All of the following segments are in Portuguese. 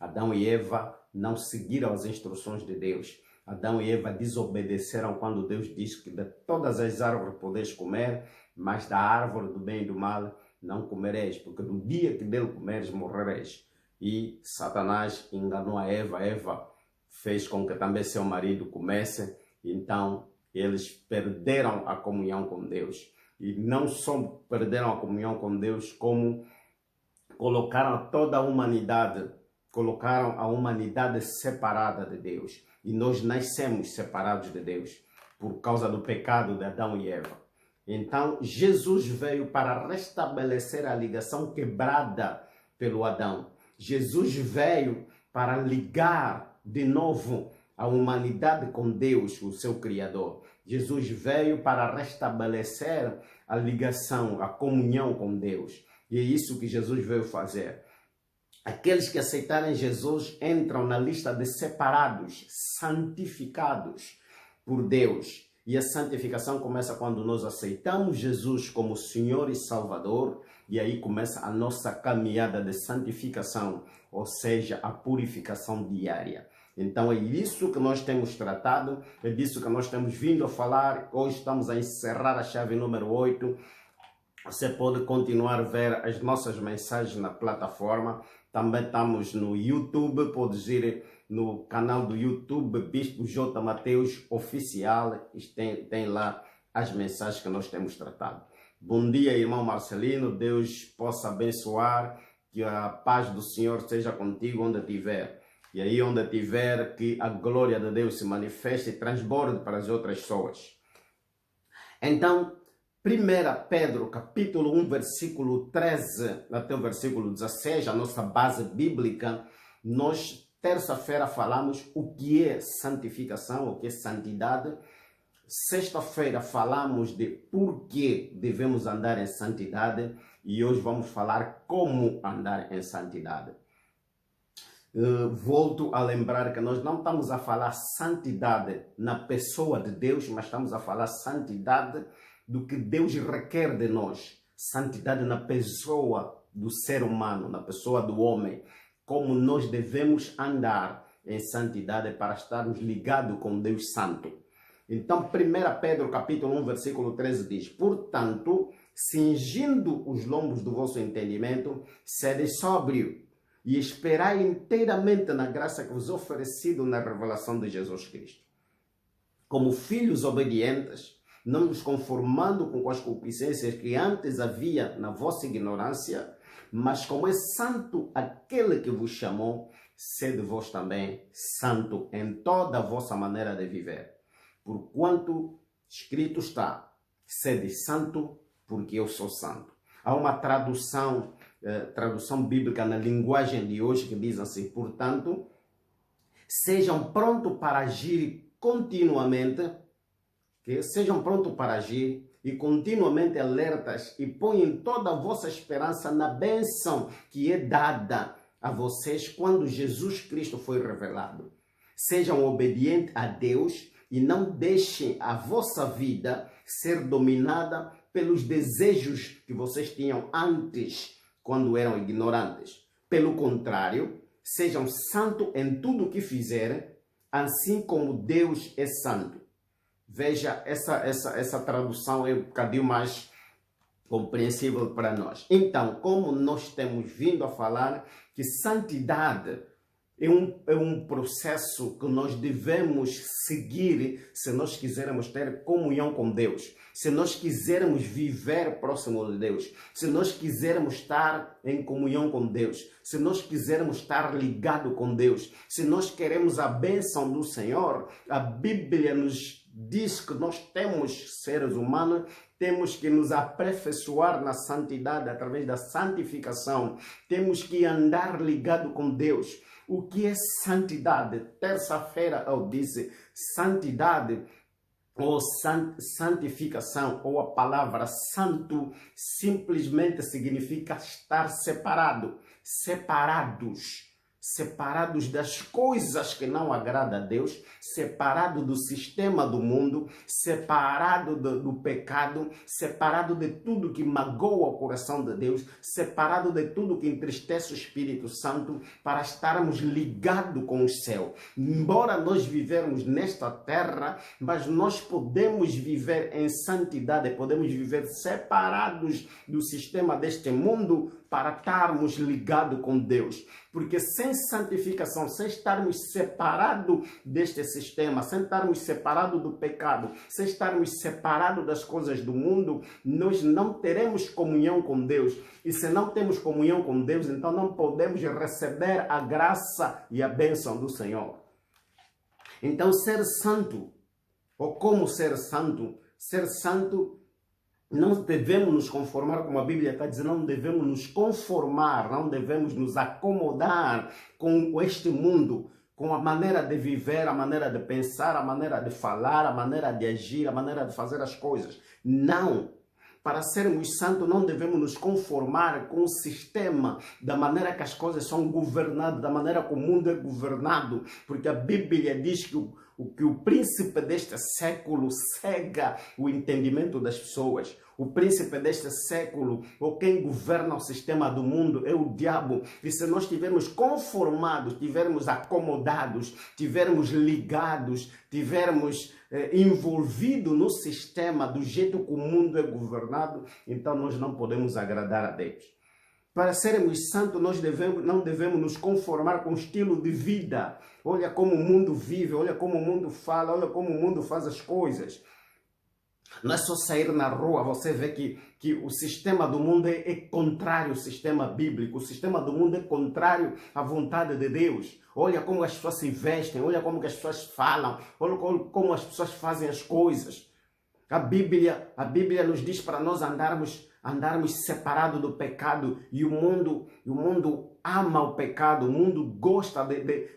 Adão e Eva não seguiram as instruções de Deus. Adão e Eva desobedeceram quando Deus disse que de todas as árvores podeis comer, mas da árvore do bem e do mal não comereis, porque no dia que dele comeres morrereis. E Satanás enganou a Eva. Eva fez com que também seu marido comesse. Então eles perderam a comunhão com Deus. E não só perderam a comunhão com Deus, como colocaram toda a humanidade separada de Deus. E nós nascemos separados de Deus por causa do pecado de Adão e Eva. Então, Jesus veio para restabelecer a ligação quebrada pelo Adão. Jesus veio para ligar de novo a humanidade com Deus, o seu Criador. Jesus veio para restabelecer a ligação, a comunhão com Deus. E é isso que Jesus veio fazer. Aqueles que aceitarem Jesus entram na lista de separados, santificados por Deus. E a santificação começa quando nós aceitamos Jesus como Senhor e Salvador. E aí começa a nossa caminhada de santificação, ou seja, a purificação diária. Então é isso que nós temos tratado, é disso que nós temos vindo a falar. Hoje estamos a encerrar a chave número 8. Você pode continuar a ver as nossas mensagens na plataforma. Também estamos no YouTube, pode ir no canal do YouTube Bispo J. Mateus Oficial. Tem lá as mensagens que nós temos tratado. Bom dia, irmão Marcelino. Deus possa abençoar, que a paz do Senhor seja contigo onde estiver. E aí onde estiver, que a glória de Deus se manifeste e transborde para as outras pessoas. Então, 1 Pedro, capítulo 1, versículo 13 até o versículo 16, a nossa base bíblica. Nós, terça-feira, falamos o que é santificação, o que é santidade. Sexta-feira, falamos de por que devemos andar em santidade. E hoje vamos falar como andar em santidade. Volto a lembrar que nós não estamos a falar santidade na pessoa de Deus, mas estamos a falar santidade do que Deus requer de nós. Santidade na pessoa do ser humano, na pessoa do homem. Como nós devemos andar em santidade para estarmos ligados com Deus Santo. Então, 1 Pedro capítulo 1, versículo 13 diz: portanto, cingindo os lombos do vosso entendimento, sede sóbrio e esperai inteiramente na graça que vos é oferecido na revelação de Jesus Cristo. Como filhos obedientes, não vos conformando com as concupiscências que antes havia na vossa ignorância, mas como é santo aquele que vos chamou, sede vós também santo em toda a vossa maneira de viver. Porquanto escrito está: sede santo, porque eu sou santo. Há uma tradução bíblica na linguagem de hoje que diz assim: portanto, sejam prontos para agir continuamente, sejam prontos para agir e continuamente alertas e ponham toda a vossa esperança na bênção que é dada a vocês quando Jesus Cristo foi revelado. Sejam obedientes a Deus e não deixem a vossa vida ser dominada pelos desejos que vocês tinham antes, quando eram ignorantes. Pelo contrário, sejam santos em tudo o que fizerem, assim como Deus é santo. Veja, essa tradução é um bocadinho mais compreensível para nós. Então, como nós temos vindo a falar que santidade é um processo que nós devemos seguir se nós quisermos ter comunhão com Deus, se nós quisermos viver próximo de Deus, se nós quisermos estar em comunhão com Deus, se nós quisermos estar ligado com Deus, se nós queremos a bênção do Senhor. A Bíblia nos diz que nós temos, seres humanos, temos que nos aperfeiçoar na santidade através da santificação. Temos que andar ligado com Deus. O que é santidade? Terça-feira eu disse santidade ou santificação, ou a palavra santo simplesmente significa estar separado, separados. separados das coisas que não agradam a Deus, separado do sistema do mundo, separado do pecado, separado de tudo que magoa o coração de Deus, separado de tudo que entristece o Espírito Santo, para estarmos ligados com o céu. Embora nós vivemos nesta terra, mas nós podemos viver em santidade, podemos viver separados do sistema deste mundo, para estarmos ligados com Deus. Porque sem santificação, sem estarmos separados deste sistema, sem estarmos separados do pecado, sem estarmos separados das coisas do mundo, nós não teremos comunhão com Deus. E se não temos comunhão com Deus, então não podemos receber a graça e a bênção do Senhor. Então, ser santo, ou como ser santo, não devemos nos conformar, como a Bíblia está dizendo, não devemos nos conformar, não devemos nos acomodar com este mundo, com a maneira de viver, a maneira de pensar, a maneira de falar, a maneira de agir, a maneira de fazer as coisas. Não! Para sermos santos, não devemos nos conformar com o sistema, da maneira que as coisas são governadas, da maneira que o mundo é governado, porque a Bíblia diz que o príncipe deste século cega o entendimento das pessoas. O príncipe deste século, ou quem governa o sistema do mundo, é o diabo. E se nós estivermos conformados, estivermos acomodados, estivermos ligados, estivermos envolvidos no sistema do jeito que o mundo é governado, então nós não podemos agradar a Deus. Para sermos santos, nós não devemos nos conformar com o estilo de vida. Olha como o mundo vive, olha como o mundo fala, olha como o mundo faz as coisas. Não é só sair na rua, você vê que o sistema do mundo é contrário ao sistema bíblico. O sistema do mundo é contrário à vontade de Deus. Olha como as pessoas se vestem, olha como as pessoas falam, olha como as pessoas fazem as coisas. A Bíblia nos diz para nós andarmos separados do pecado, e o mundo ama o pecado, o mundo gosta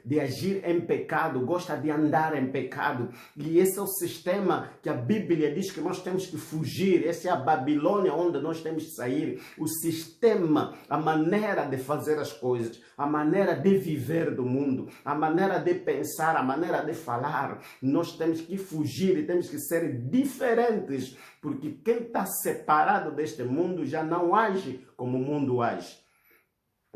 de agir em pecado, gosta de andar em pecado. E esse é o sistema que a Bíblia diz que nós temos que fugir. Essa é a Babilônia onde nós temos que sair. O sistema, a maneira de fazer as coisas, a maneira de viver do mundo, a maneira de pensar, a maneira de falar. Nós temos que fugir e temos que ser diferentes, porque quem está separado deste mundo já não age como o mundo age.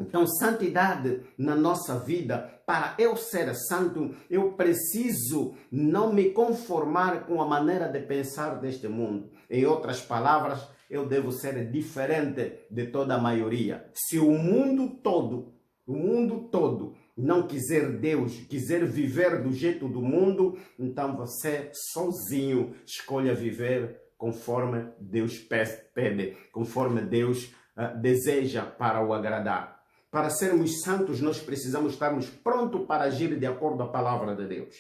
Então, santidade na nossa vida, para eu ser santo, eu preciso não me conformar com a maneira de pensar deste mundo. Em outras palavras, eu devo ser diferente de toda a maioria. Se o mundo todo não quiser Deus, quiser viver do jeito do mundo, então você sozinho escolha viver conforme Deus pede, conforme Deus deseja para o agradar. Para sermos santos, nós precisamos estarmos prontos para agir de acordo com a palavra de Deus.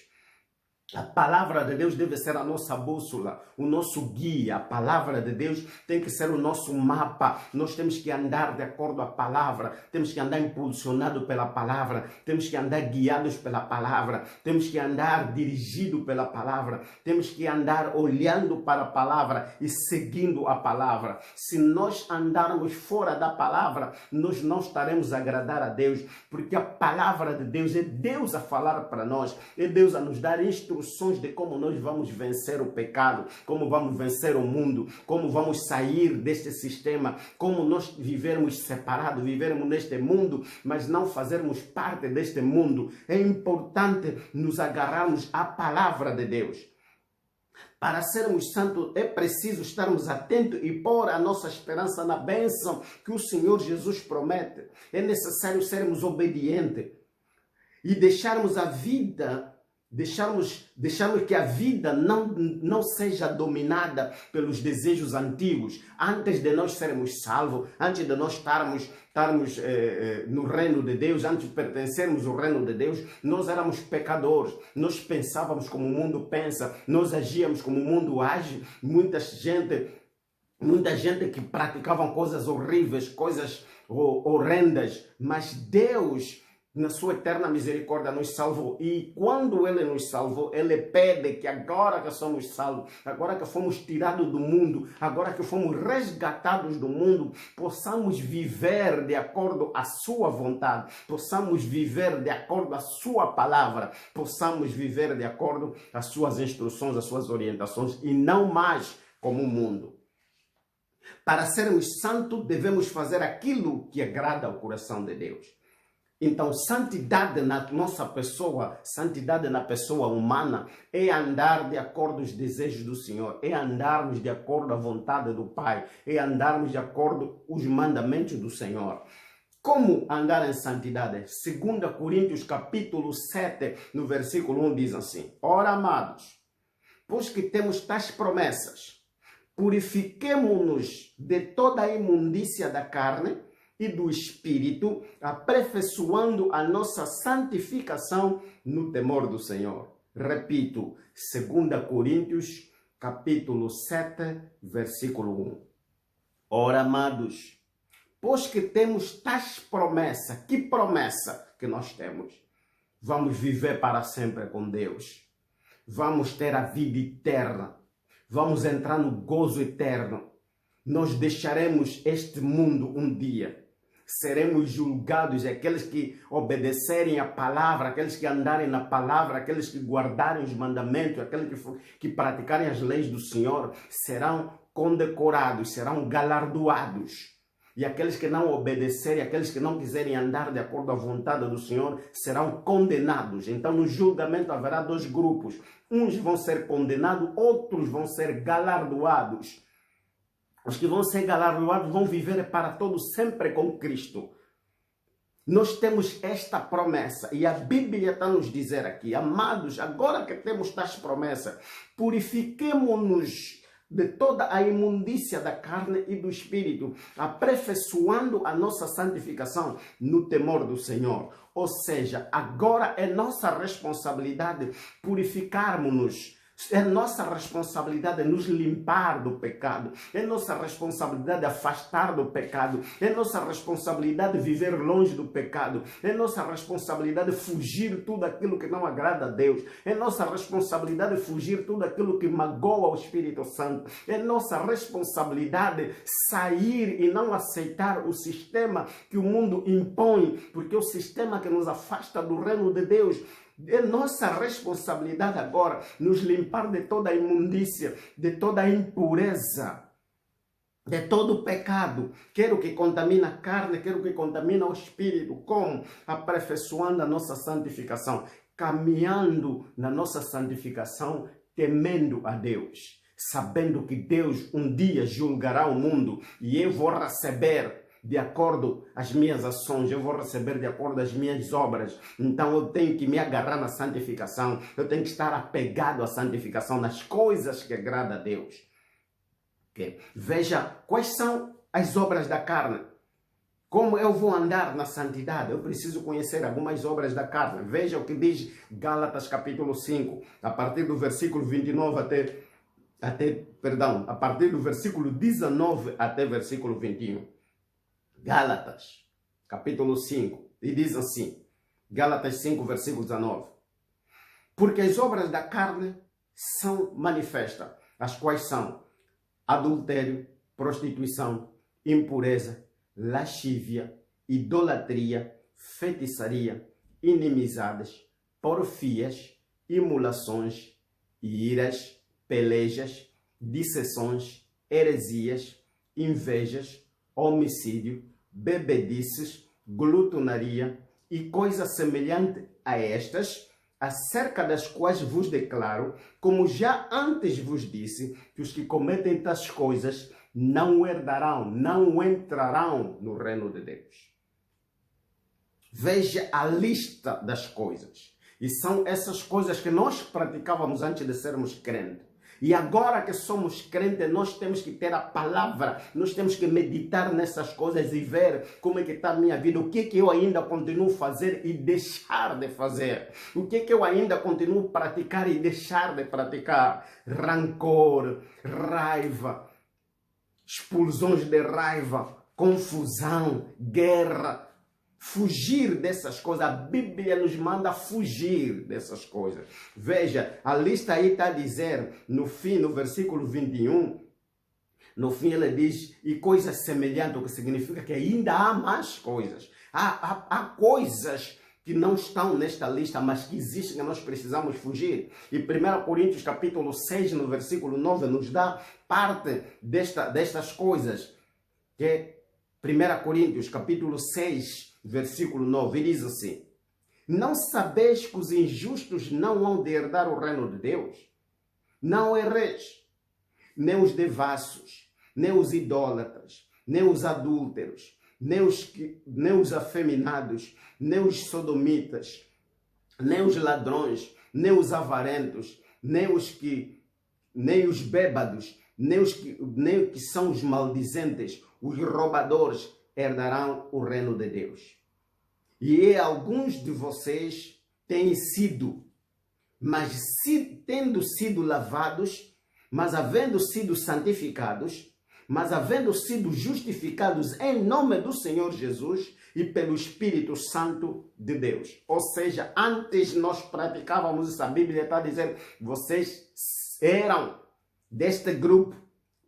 A palavra de Deus deve ser a nossa bússola, o nosso guia. A palavra de Deus tem que ser o nosso mapa. Nós temos que andar de acordo com a palavra, temos que andar impulsionados pela palavra, temos que andar guiados pela palavra, temos que andar dirigidos pela palavra, temos que andar olhando para a palavra e seguindo a palavra. Se nós andarmos fora da palavra, nós não estaremos a agradar a Deus, porque a palavra de Deus é Deus a falar para nós, é Deus a nos dar instruções de como nós vamos vencer o pecado, como vamos vencer o mundo, como vamos sair deste sistema, como nós vivermos separados, vivermos neste mundo, mas não fazermos parte deste mundo. É importante nos agarrarmos à palavra de Deus. Para sermos santos, é preciso estarmos atentos e pôr a nossa esperança na bênção que o Senhor Jesus promete. É necessário sermos obedientes e deixarmos a vida, deixarmos que a vida não seja dominada pelos desejos antigos. Antes de nós sermos salvos, antes de nós estarmos no reino de Deus, antes de pertencermos ao reino de Deus, nós éramos pecadores, nós pensávamos como o mundo pensa, nós agíamos como o mundo age. Muita gente que praticavam coisas horríveis, coisas horrendas, mas Deus na sua eterna misericórdia, nos salvou. E quando Ele nos salvou, Ele pede que agora que somos salvos, agora que fomos tirados do mundo, agora que fomos resgatados do mundo, possamos viver de acordo à sua vontade, possamos viver de acordo à sua palavra, possamos viver de acordo às suas instruções, às suas orientações, e não mais como o mundo. Para sermos santos, devemos fazer aquilo que agrada ao coração de Deus. Então, santidade na nossa pessoa, santidade na pessoa humana, é andar de acordo com os desejos do Senhor, é andarmos de acordo à vontade do Pai, é andarmos de acordo com os mandamentos do Senhor. Como andar em santidade? 2 Coríntios capítulo 7, no versículo 1 diz assim: Ora, amados, pois que temos tais promessas, purifiquemo-nos de toda a imundícia da carne e do Espírito, aperfeiçoando a nossa santificação no temor do Senhor. Repito, 2 Coríntios, capítulo 7, versículo 1. Ora, amados, pois que temos tais promessas, que promessa que nós temos? Vamos viver para sempre com Deus. Vamos ter a vida eterna. Vamos entrar no gozo eterno. Nós deixaremos este mundo um dia. Seremos julgados, aqueles que obedecerem a palavra, aqueles que andarem na palavra, aqueles que guardarem os mandamentos, aqueles que praticarem as leis do Senhor, serão condecorados, serão galardoados. E aqueles que não obedecerem, aqueles que não quiserem andar de acordo à vontade do Senhor, serão condenados. Então, no julgamento haverá dois grupos. Uns vão ser condenados, outros vão ser galardoados. Os que vão ser galardoados vão viver para todo sempre com Cristo. Nós temos esta promessa e a Bíblia está nos dizer aqui: amados, agora que temos tais promessas, purifiquemo-nos de toda a imundícia da carne e do espírito, aperfeiçoando a nossa santificação no temor do Senhor. Ou seja, agora é nossa responsabilidade purificarmos-nos. É nossa responsabilidade nos limpar do pecado. É nossa responsabilidade afastar do pecado. É nossa responsabilidade viver longe do pecado. É nossa responsabilidade fugir tudo aquilo que não agrada a Deus. É nossa responsabilidade fugir tudo aquilo que magoa o Espírito Santo. É nossa responsabilidade sair e não aceitar o sistema que o mundo impõe, porque o sistema que nos afasta do reino de Deus. É nossa responsabilidade agora nos limpar de toda a imundícia, de toda a impureza, de todo o pecado, quer o que contamina a carne, quer o que contamina o espírito. Como? Aperfeiçoando a nossa santificação, caminhando na nossa santificação, temendo a Deus, sabendo que Deus um dia julgará o mundo e eu vou receber de acordo às minhas ações, eu vou receber de acordo às minhas obras. Então eu tenho que me agarrar na santificação, eu tenho que estar apegado à santificação, nas coisas que agradam a Deus. Okay? Veja quais são as obras da carne. Como eu vou andar na santidade? Eu preciso conhecer algumas obras da carne. Veja o que diz Gálatas capítulo 5, a partir do versículo 29 a partir do versículo 19 até versículo 21. Gálatas, capítulo 5, e diz assim, Gálatas 5, versículo 19. Porque as obras da carne são manifestas, as quais são adultério, prostituição, impureza, lascívia, idolatria, feitiçaria, inimizades, porfias, imulações, iras, pelejas, dissensões, heresias, invejas, homicídio, bebedices, glutonaria e coisa semelhante a estas, acerca das quais vos declaro, como já antes vos disse, que os que cometem tais coisas não herdarão, não entrarão no reino de Deus. Veja a lista das coisas. E são essas coisas que nós praticávamos antes de sermos crentes. E agora que somos crentes, nós temos que ter a palavra, nós temos que meditar nessas coisas e ver como é que está a minha vida, o que é que eu ainda continuo a fazer e deixar de fazer, o que é que eu ainda continuo a praticar e deixar de praticar. Rancor, raiva, explosões de raiva, confusão, guerra, fugir dessas coisas. A Bíblia nos manda fugir dessas coisas. Veja, a lista aí está a dizer, no fim, no versículo 21, no fim ele diz, e coisas semelhantes, o que significa que ainda há mais coisas. Há coisas que não estão nesta lista, mas que existem, que nós precisamos fugir. E 1 Coríntios capítulo 6, no versículo 9, nos dá parte destas coisas. Que é 1 Coríntios capítulo 6, versículo 9, diz assim: não sabeis que os injustos não hão de herdar o reino de Deus? Não erreis, nem os devassos, nem os idólatras, nem os adúlteros, nem os afeminados, nem os sodomitas, nem os ladrões, nem os avarentos, nem os bêbados, nem os que são os maldizentes, os roubadores herdarão o reino de Deus. E alguns de vocês têm sido, mas tendo sido lavados, mas havendo sido santificados, mas havendo sido justificados em nome do Senhor Jesus e pelo Espírito Santo de Deus. Ou seja, antes nós praticávamos isso, a Bíblia está dizendo, vocês eram deste grupo,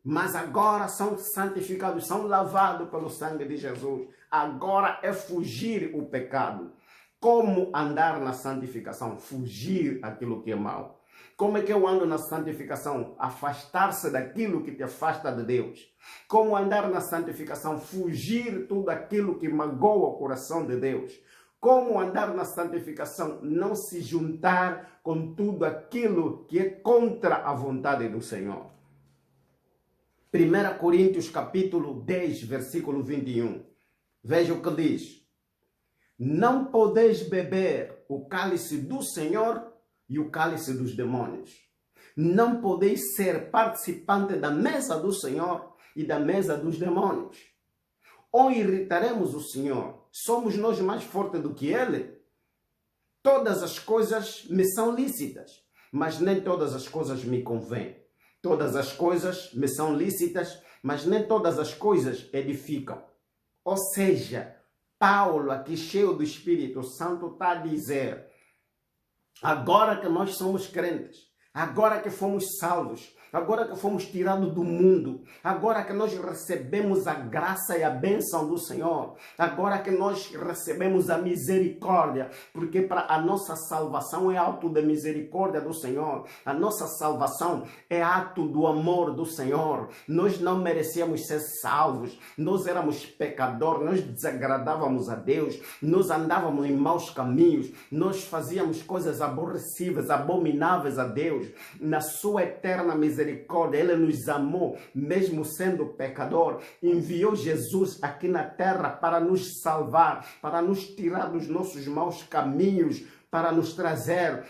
mas agora são santificados, são lavados pelo sangue de Jesus. Agora é fugir o pecado. Como andar na santificação? Fugir aquilo que é mal. Como é que eu ando na santificação? Afastar-se daquilo que te afasta de Deus. Como andar na santificação? Fugir tudo aquilo que magoa o coração de Deus. Como andar na santificação? Não se juntar com tudo aquilo que é contra a vontade do Senhor. 1 Coríntios capítulo 10, versículo 21. Veja o que diz. Não podeis beber o cálice do Senhor e o cálice dos demônios. Não podeis ser participante da mesa do Senhor e da mesa dos demônios. Ou irritaremos o Senhor? Somos nós mais fortes do que Ele? Todas as coisas me são lícitas, mas nem todas as coisas me convêm. Todas as coisas me são lícitas, mas nem todas as coisas edificam. Ou seja, Paulo, aqui cheio do Espírito Santo, está a dizer, agora que nós somos crentes, agora que fomos salvos, agora que fomos tirados do mundo, agora que nós recebemos a graça e a bênção do Senhor, agora que nós recebemos a misericórdia, porque para a nossa salvação é ato da misericórdia do Senhor, a nossa salvação é ato do amor do Senhor. Nós não merecíamos ser salvos, nós éramos pecadores, nós desagradávamos a Deus, nós andávamos em maus caminhos, nós fazíamos coisas aborrecíveis, abomináveis a Deus. Na sua eterna misericórdia, Ele nos amou, mesmo sendo pecador, enviou Jesus aqui na terra para nos salvar, para nos tirar dos nossos maus caminhos, para nos trazer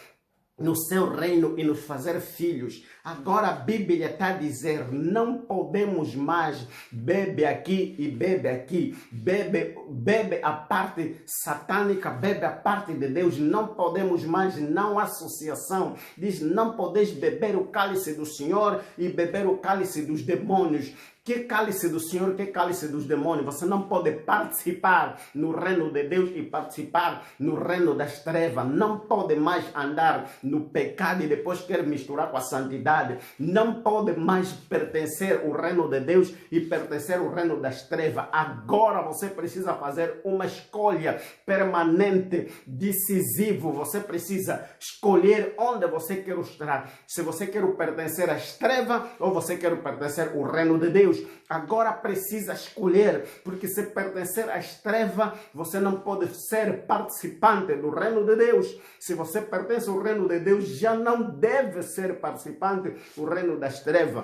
no seu reino e nos fazer filhos. Agora a Bíblia está a dizer, não podemos mais bebe aqui e bebe aqui, bebe a parte satânica, bebe a parte de Deus, não podemos mais, não há associação. Diz, não podeis beber o cálice do Senhor e beber o cálice dos demônios. Que cálice do Senhor, que cálice dos demônios? Você não pode participar no reino de Deus e participar no reino das trevas. Não pode mais andar no pecado e depois quer misturar com a santidade. Não pode mais pertencer ao reino de Deus e pertencer ao reino das trevas. Agora você precisa fazer uma escolha permanente, decisiva. Você precisa escolher onde você quer estar. Se você quer pertencer às trevas ou você quer pertencer ao reino de Deus. Agora precisa escolher, porque se pertencer às trevas, você não pode ser participante do reino de Deus. Se você pertence ao reino de Deus, já não deve ser participante do reino das trevas.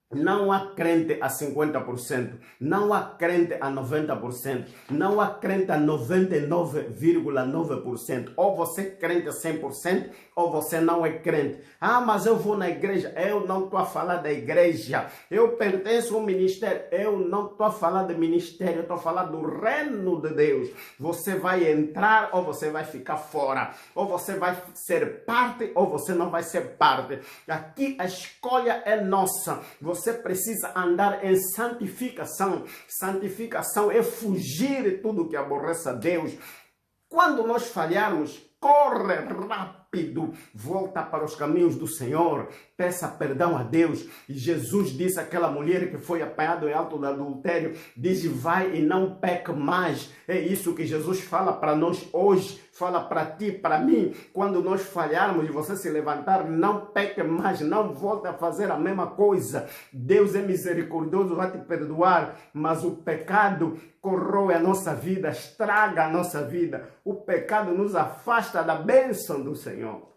Não há crente a 50%, não há crente a 90%, não há crente a 99,9%. Ou você é crente a 100%, ou você não é crente. Ah, mas eu vou na igreja. Eu não estou a falar da igreja. Eu pertenço ao ministério. Eu não estou a falar de ministério, eu estou a falar do reino de Deus. Você vai entrar ou você vai ficar fora. Ou você vai ser parte ou você não vai ser parte. Aqui a escolha é nossa. você precisa andar em santificação. Santificação é fugir de tudo que aborrece a Deus. Quando nós falharmos, corre rápido, volta para os caminhos do Senhor, peça perdão a Deus. E Jesus disse àquela mulher que foi apanhada em ato de adultério, diz, vai e não peque mais. É isso que Jesus fala para nós hoje, fala para ti, para mim. Quando nós falharmos e você se levantar, não peque mais, não volte a fazer a mesma coisa. Deus é misericordioso, vai te perdoar, mas o pecado corrói a nossa vida, estraga a nossa vida. O pecado nos afasta da bênção do Senhor.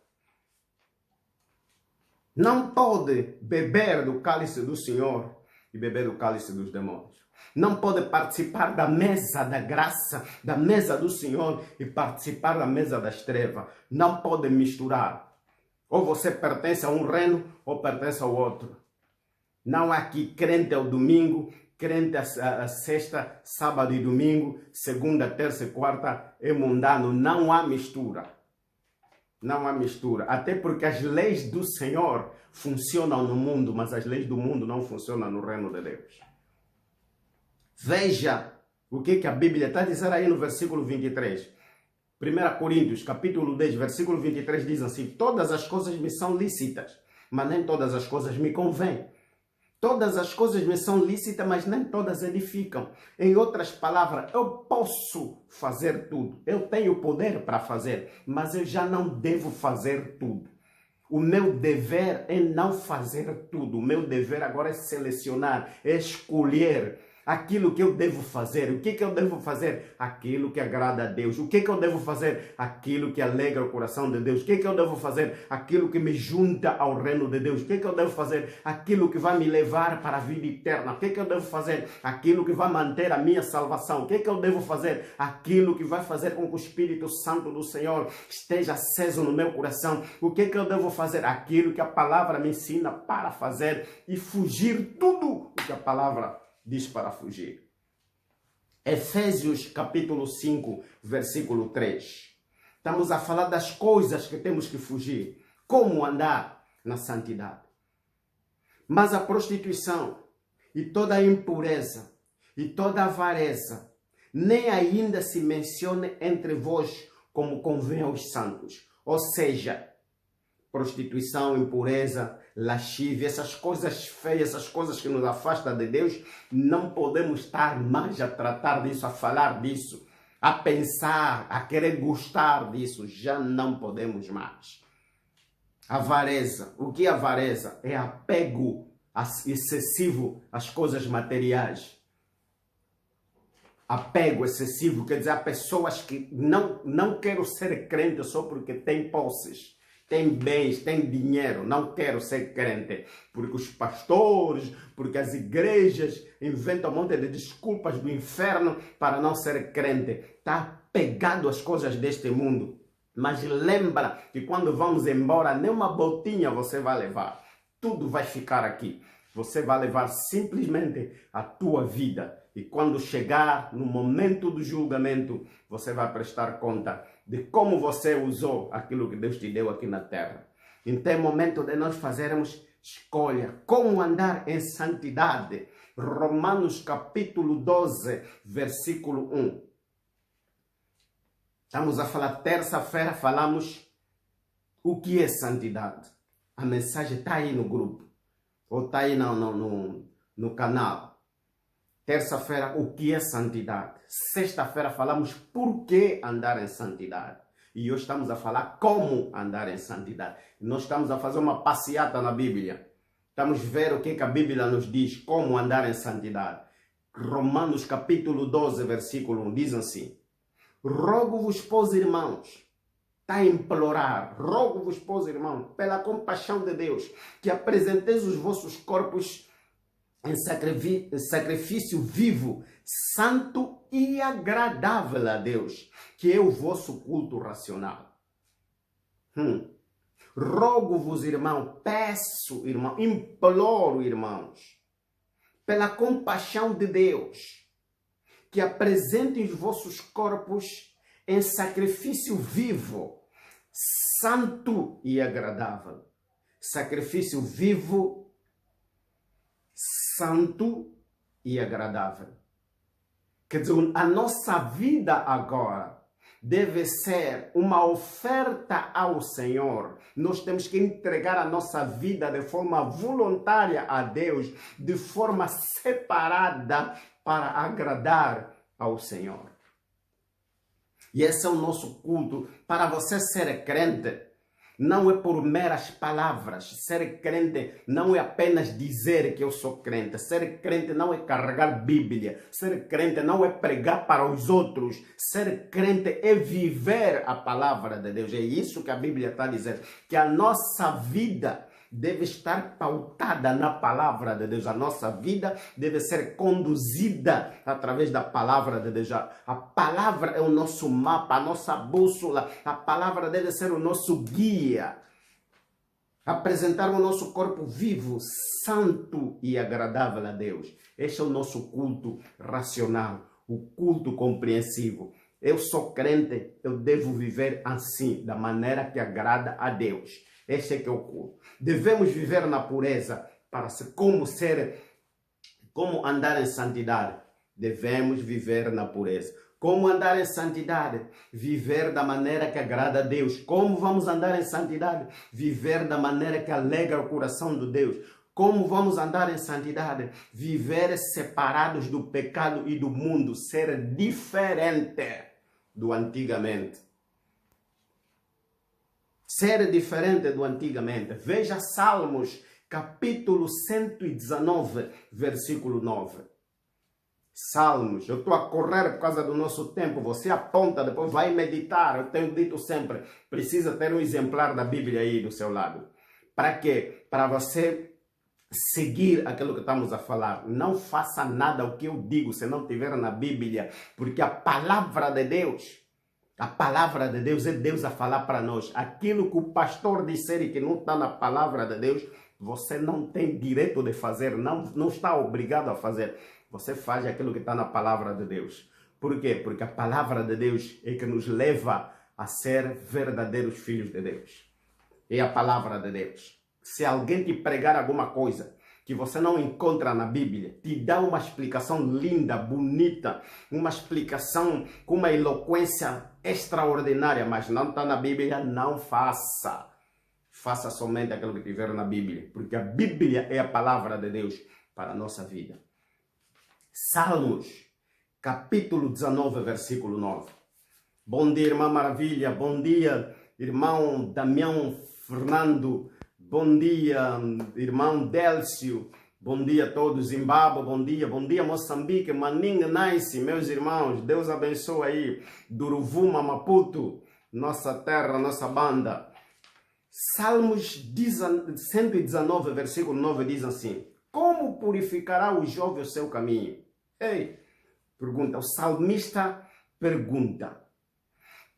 Não pode beber do cálice do Senhor e beber do cálice dos demônios. Não pode participar da mesa da graça, da mesa do Senhor e participar da mesa das trevas. Não pode misturar. Ou você pertence a um reino ou pertence ao outro. Não há aqui crente ao domingo, crente a sexta, sábado e domingo, segunda, terça e quarta é mundano. Não há mistura. Não há mistura. Até porque as leis do Senhor funcionam no mundo, mas as leis do mundo não funcionam no reino de Deus. Veja o que a Bíblia está a dizer aí no versículo 23. 1 Coríntios, capítulo 10, versículo 23 diz assim, todas as coisas me são lícitas, mas nem todas as coisas me convêm. Todas as coisas me são lícitas, mas nem todas edificam. Em outras palavras, eu posso fazer tudo. Eu tenho poder para fazer, mas eu já não devo fazer tudo. O meu dever é não fazer tudo. O meu dever agora é selecionar, é escolher aquilo que eu devo fazer. O que eu devo fazer? Aquilo que agrada a Deus. O que eu devo fazer? Aquilo que alegra o coração de Deus. O que eu devo fazer? Aquilo que me junta ao reino de Deus. O que eu devo fazer? Aquilo que vai me levar para a vida eterna. O que eu devo fazer? Aquilo que vai manter a minha salvação. O que eu devo fazer? Aquilo que vai fazer com que o Espírito Santo do Senhor esteja aceso no meu coração. O que eu devo fazer? Aquilo que a palavra me ensina para fazer e fugir tudo o que a palavra diz para fugir. Efésios capítulo 5, versículo 3. Estamos a falar das coisas que temos que fugir. Como andar na santidade. Mas a prostituição e toda a impureza e toda a avareza nem ainda se menciona entre vós como convém aos santos. Ou seja, prostituição, impureza, lascívia, essas coisas feias, essas coisas que nos afastam de Deus, não podemos estar mais a tratar disso, a falar disso, a pensar, a querer gostar disso. Já não podemos mais. Avareza. O que é avareza? É apego excessivo às coisas materiais. Apego excessivo, quer dizer, há pessoas que não quero ser crente só porque tem posses. Tem bens, tem dinheiro, não quero ser crente. Porque os pastores, porque as igrejas inventam um monte de desculpas do inferno para não ser crente. Está pegado às coisas deste mundo. Mas lembra que quando vamos embora, nem uma botinha você vai levar. Tudo vai ficar aqui. Você vai levar simplesmente a tua vida. E quando chegar no momento do julgamento, você vai prestar conta de como você usou aquilo que Deus te deu aqui na terra. Então é momento de nós fazermos escolha. Como andar em santidade? Romanos capítulo 12, versículo 1. Estamos a falar, terça-feira falamos o que é santidade. A mensagem está aí no grupo. Ou está aí no canal. Terça-feira, o que é santidade? Sexta-feira falamos por que andar em santidade. E hoje estamos a falar como andar em santidade. Nós estamos a fazer uma passeata na Bíblia. Estamos a ver o que a Bíblia nos diz, como andar em santidade. Romanos capítulo 12, versículo 1, diz assim. Rogo-vos, pois, irmãos, está a implorar, rogo-vos, pois, irmãos, pela compaixão de Deus, que apresenteis os vossos corpos em sacrifício vivo, santo e agradável a Deus, que é o vosso culto racional. Rogo-vos, irmão, peço, irmão, imploro, irmãos, pela compaixão de Deus, que apresentem os vossos corpos em sacrifício vivo, santo e agradável. Sacrifício vivo, santo e agradável. Quer dizer, a nossa vida agora deve ser uma oferta ao Senhor. Nós temos que entregar a nossa vida de forma voluntária a Deus, de forma separada para agradar ao Senhor. E esse é o nosso culto. Para você ser crente, não é por meras palavras. Ser crente não é apenas dizer que eu sou crente. Ser crente não é carregar Bíblia. Ser crente não é pregar para os outros. Ser crente é viver a palavra de Deus. É isso que a Bíblia está dizendo. Que a nossa vida deve estar pautada na palavra de Deus. A nossa vida deve ser conduzida através da palavra de Deus. A palavra é o nosso mapa, a nossa bússola. A palavra deve ser o nosso guia. Apresentar o nosso corpo vivo, santo e agradável a Deus. Este é o nosso culto racional, o culto compreensivo. Eu sou crente, eu devo viver assim, da maneira que agrada a Deus. Este é que é o culto. Devemos viver na pureza para ser como andar em santidade. Devemos viver na pureza. Como andar em santidade? Viver da maneira que agrada a Deus. Como vamos andar em santidade? Viver da maneira que alegra o coração de Deus. Como vamos andar em santidade? Viver separados do pecado e do mundo. Ser diferente do antigamente. Ser diferente do antigamente. Veja Salmos, capítulo 119, versículo 9. Salmos, eu estou a correr por causa do nosso tempo. Você aponta, depois vai meditar. Eu tenho dito sempre, precisa ter um exemplar da Bíblia aí do seu lado. Para quê? Para você seguir aquilo que estamos a falar. Não faça nada o que eu digo se não tiver na Bíblia. Porque a palavra de Deus... A palavra de Deus é Deus a falar para nós. Aquilo que o pastor disser e que não está na palavra de Deus, você não tem direito de fazer, não está obrigado a fazer. Você faz aquilo que está na palavra de Deus. Por quê? Porque a palavra de Deus é que nos leva a ser verdadeiros filhos de Deus. É a palavra de Deus. Se alguém te pregar alguma coisa que você não encontra na Bíblia, te dá uma explicação linda, bonita, uma explicação com uma eloquência extraordinária, mas não está na Bíblia, não faça. Faça somente aquilo que tiver na Bíblia, porque a Bíblia é a palavra de Deus para a nossa vida. Salmos, capítulo 19, versículo 9. Bom dia, irmã Maravilha. Bom dia, irmão Damião Fernando. Bom dia, irmão Délcio. Bom dia a todos. Zimbábue, bom dia Moçambique, Maninga, Nice, meus irmãos. Deus abençoe aí. Duruvuma, Maputo, nossa terra, nossa banda. Salmos 119, versículo 9 diz assim: como purificará o jovem o seu caminho? Ei, pergunta, o salmista pergunta.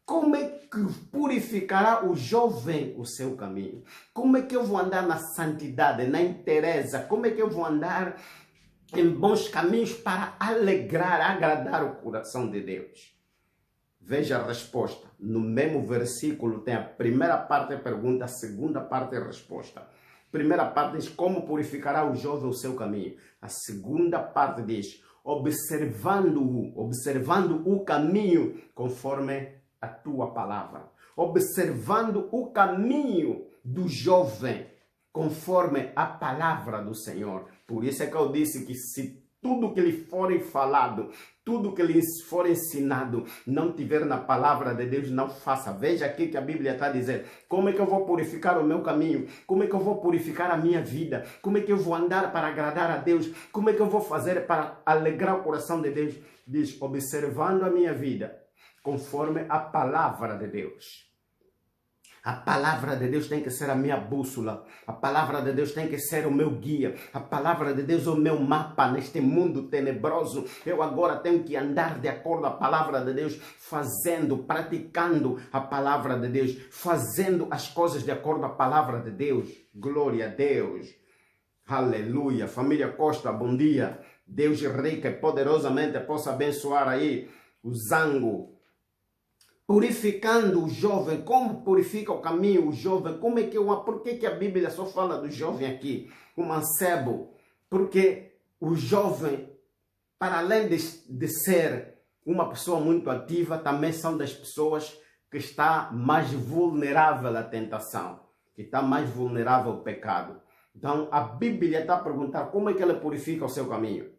Como é que purificará o jovem o seu caminho? Como é que eu vou andar na santidade, na inteireza? Como é que eu vou andar em bons caminhos para alegrar, agradar o coração de Deus? Veja a resposta. No mesmo versículo tem a primeira parte da pergunta, a segunda parte da resposta. A primeira parte diz, como purificará o jovem o seu caminho? A segunda parte diz, observando o caminho conforme a tua palavra. Observando o caminho do jovem conforme a palavra do Senhor. Por isso é que eu disse que se tudo que lhe for falado, tudo que lhe for ensinado, não tiver na palavra de Deus, não faça. Veja aqui que a Bíblia está dizendo. Como é que eu vou purificar o meu caminho? Como é que eu vou purificar a minha vida? Como é que eu vou andar para agradar a Deus? Como é que eu vou fazer para alegrar o coração de Deus? Diz, observando a minha vida, conforme a palavra de Deus. A palavra de Deus tem que ser a minha bússola. A palavra de Deus tem que ser o meu guia. A palavra de Deus é o meu mapa neste mundo tenebroso. Eu agora tenho que andar de acordo com a palavra de Deus, fazendo, praticando a palavra de Deus, fazendo as coisas de acordo com a palavra de Deus. Glória a Deus. Aleluia. Família Costa, bom dia. Deus rica e poderosamente possa abençoar aí o Zango. Purificando o jovem, como purifica o caminho o jovem? Como é que por que a Bíblia só fala do jovem aqui? O mancebo. Porque o jovem, para além de ser uma pessoa muito ativa, também são das pessoas que está mais vulnerável à tentação, que está mais vulnerável ao pecado. Então, a Bíblia está a perguntar como é que ela purifica o seu caminho?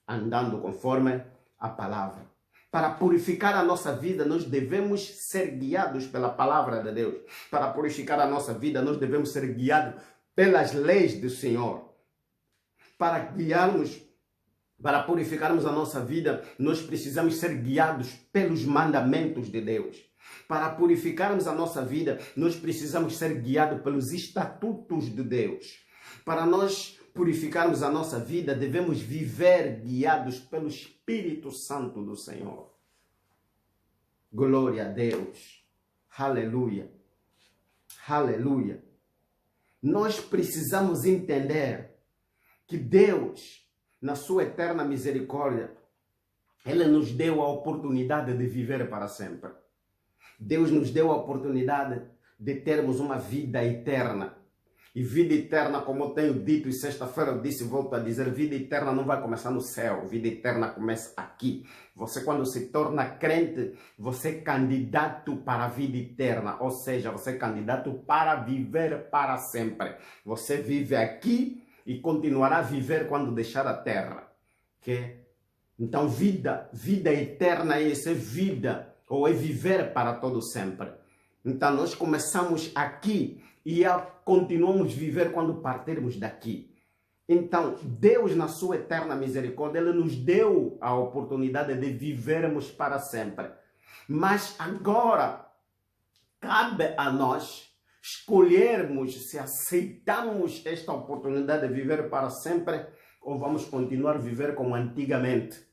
Andando conforme a palavra. Para purificar a nossa vida, nós devemos ser guiados pela palavra de Deus. Para purificar a nossa vida, nós devemos ser guiados pelas leis do Senhor. Para purificarmos a nossa vida, nós precisamos ser guiados pelos mandamentos de Deus. Para purificarmos a nossa vida, nós precisamos ser guiados pelos estatutos de Deus. Para nós purificarmos a nossa vida, devemos viver guiados pelo Espírito Santo do Senhor. Glória a Deus. Aleluia. Aleluia. Nós precisamos entender que Deus, na sua eterna misericórdia, Ele nos deu a oportunidade de viver para sempre. Deus nos deu a oportunidade de termos uma vida eterna. E vida eterna, como eu tenho dito, e sexta-feira eu disse e volto a dizer, vida eterna não vai começar no céu, vida eterna começa aqui. Você, quando se torna crente, você é candidato para a vida eterna, ou seja, você é candidato para viver para sempre. Você vive aqui e continuará a viver quando deixar a terra. Okay? Então, vida eterna é isso, é vida, ou é viver para todo sempre. Então, nós começamos aqui e continuamos a viver quando partirmos daqui. Então, Deus, na sua eterna misericórdia, Ele nos deu a oportunidade de vivermos para sempre. Mas agora, cabe a nós escolhermos se aceitamos esta oportunidade de viver para sempre ou vamos continuar a viver como antigamente.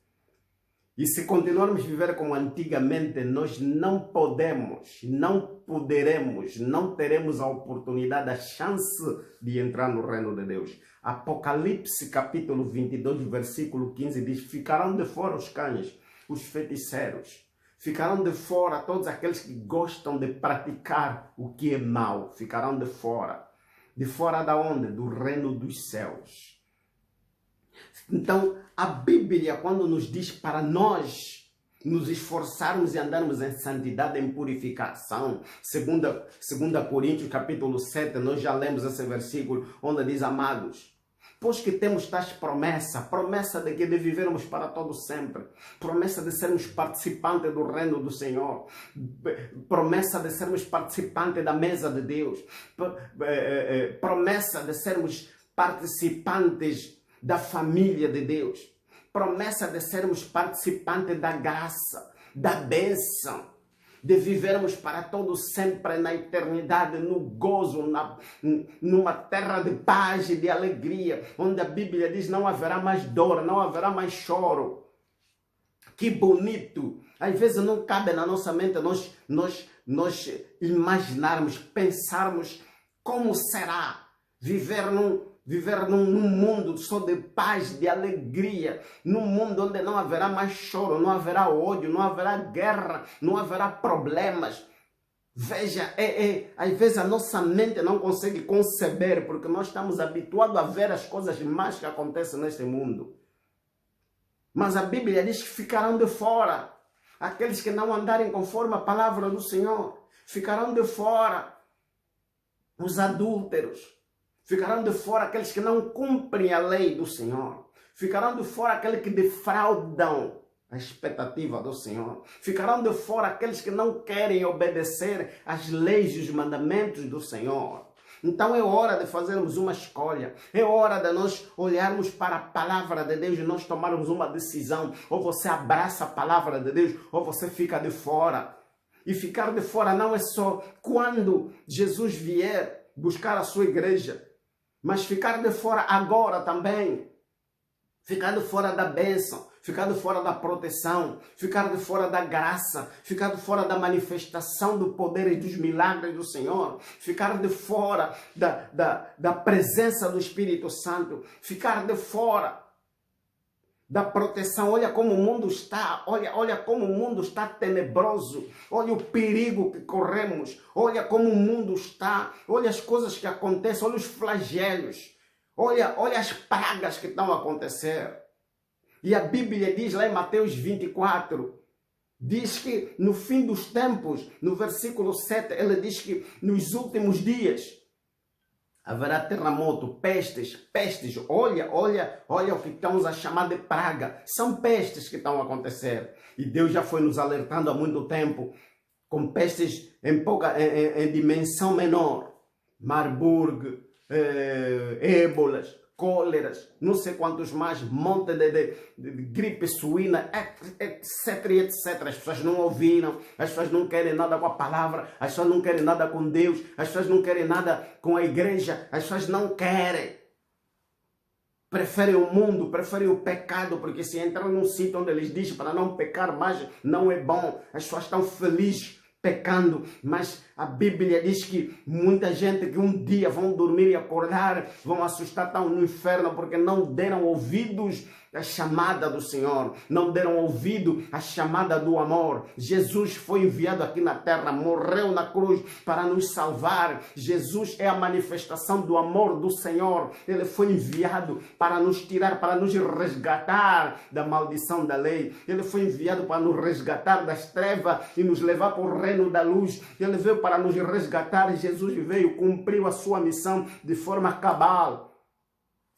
E se continuarmos a viver como antigamente, nós não podemos, não poderemos, não teremos a oportunidade, a chance de entrar no reino de Deus. Apocalipse capítulo 22, versículo 15 diz: ficarão de fora os cães, os feiticeiros. Ficarão de fora todos aqueles que gostam de praticar o que é mau. Ficarão de fora. De fora da onde? Do reino dos céus. Então, a Bíblia, quando nos diz para nós nos esforçarmos e andarmos em santidade, em purificação, segundo Coríntios capítulo 7, nós já lemos esse versículo, onde diz: amados, pois que temos tais promessa de que de vivermos para todo sempre, promessa de sermos participantes do reino do Senhor, promessa de sermos participantes da mesa de Deus, promessa de sermos participantes da família de Deus, promessa de sermos participantes da graça, da bênção, de vivermos para todo sempre na eternidade, no gozo, numa terra de paz e de alegria, onde a Bíblia diz: não haverá mais dor, não haverá mais choro. Que bonito! Às vezes não cabe na nossa mente nós imaginarmos, pensarmos como será viver num mundo só de paz, de alegria, num mundo onde não haverá mais choro, não haverá ódio, não haverá guerra, não haverá problemas. Veja, às vezes a nossa mente não consegue conceber, porque nós estamos habituados a ver as coisas más que acontecem neste mundo. Mas a Bíblia diz que ficarão de fora aqueles que não andarem conforme a palavra do Senhor. Ficarão de fora os adúlteros. Ficarão de fora aqueles que não cumprem a lei do Senhor. Ficarão de fora aqueles que defraudam a expectativa do Senhor. Ficarão de fora aqueles que não querem obedecer às leis e os mandamentos do Senhor. Então é hora de fazermos uma escolha. É hora de nós olharmos para a palavra de Deus e nós tomarmos uma decisão. Ou você abraça a palavra de Deus, ou você fica de fora. E ficar de fora não é só quando Jesus vier buscar a sua igreja, mas ficar de fora agora também. Ficar de fora da bênção, ficar de fora da proteção, ficar de fora da graça, ficar de fora da manifestação do poder e dos milagres do Senhor, ficar de fora da presença do Espírito Santo, ficar de fora da proteção. Olha como o mundo está, olha como o mundo está tenebroso, olha o perigo que corremos, olha como o mundo está, olha as coisas que acontecem, olha os flagelos, Olha as pragas que estão a acontecer. E a Bíblia diz lá em Mateus 24, diz que no fim dos tempos, no versículo 7, ele diz que nos últimos dias haverá terremoto, pestes. Olha o que estamos a chamar de praga. São pestes que estão a acontecer. E Deus já foi nos alertando há muito tempo, com pestes em dimensão menor. Marburg, ébolas, cóleras, não sei quantos mais, monte de gripe suína, etc, etc. As pessoas não ouviram, as pessoas não querem nada com a palavra, as pessoas não querem nada com Deus, as pessoas não querem nada com a igreja, as pessoas não querem. Preferem o mundo, preferem o pecado, porque se entram num sítio onde eles dizem para não pecar mais, não é bom. As pessoas estão felizes pecando, mas a Bíblia diz que muita gente que um dia vão dormir e acordar, vão assustar, estão no inferno porque não deram ouvidos à chamada do Senhor, não deram ouvido à chamada do amor. Jesus foi enviado aqui na terra, morreu na cruz para nos salvar. Jesus é a manifestação do amor do Senhor. Ele foi enviado para nos tirar, para nos resgatar da maldição da lei. Ele foi enviado para nos resgatar das trevas e nos levar para o reino da luz. Ele veio para nos resgatar. Jesus veio, cumpriu a sua missão de forma cabal,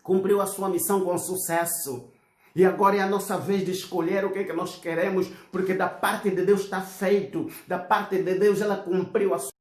cumpriu a sua missão com sucesso. E agora é a nossa vez de escolher o que é que nós queremos, porque da parte de Deus está feito, da parte de Deus ela cumpriu a sua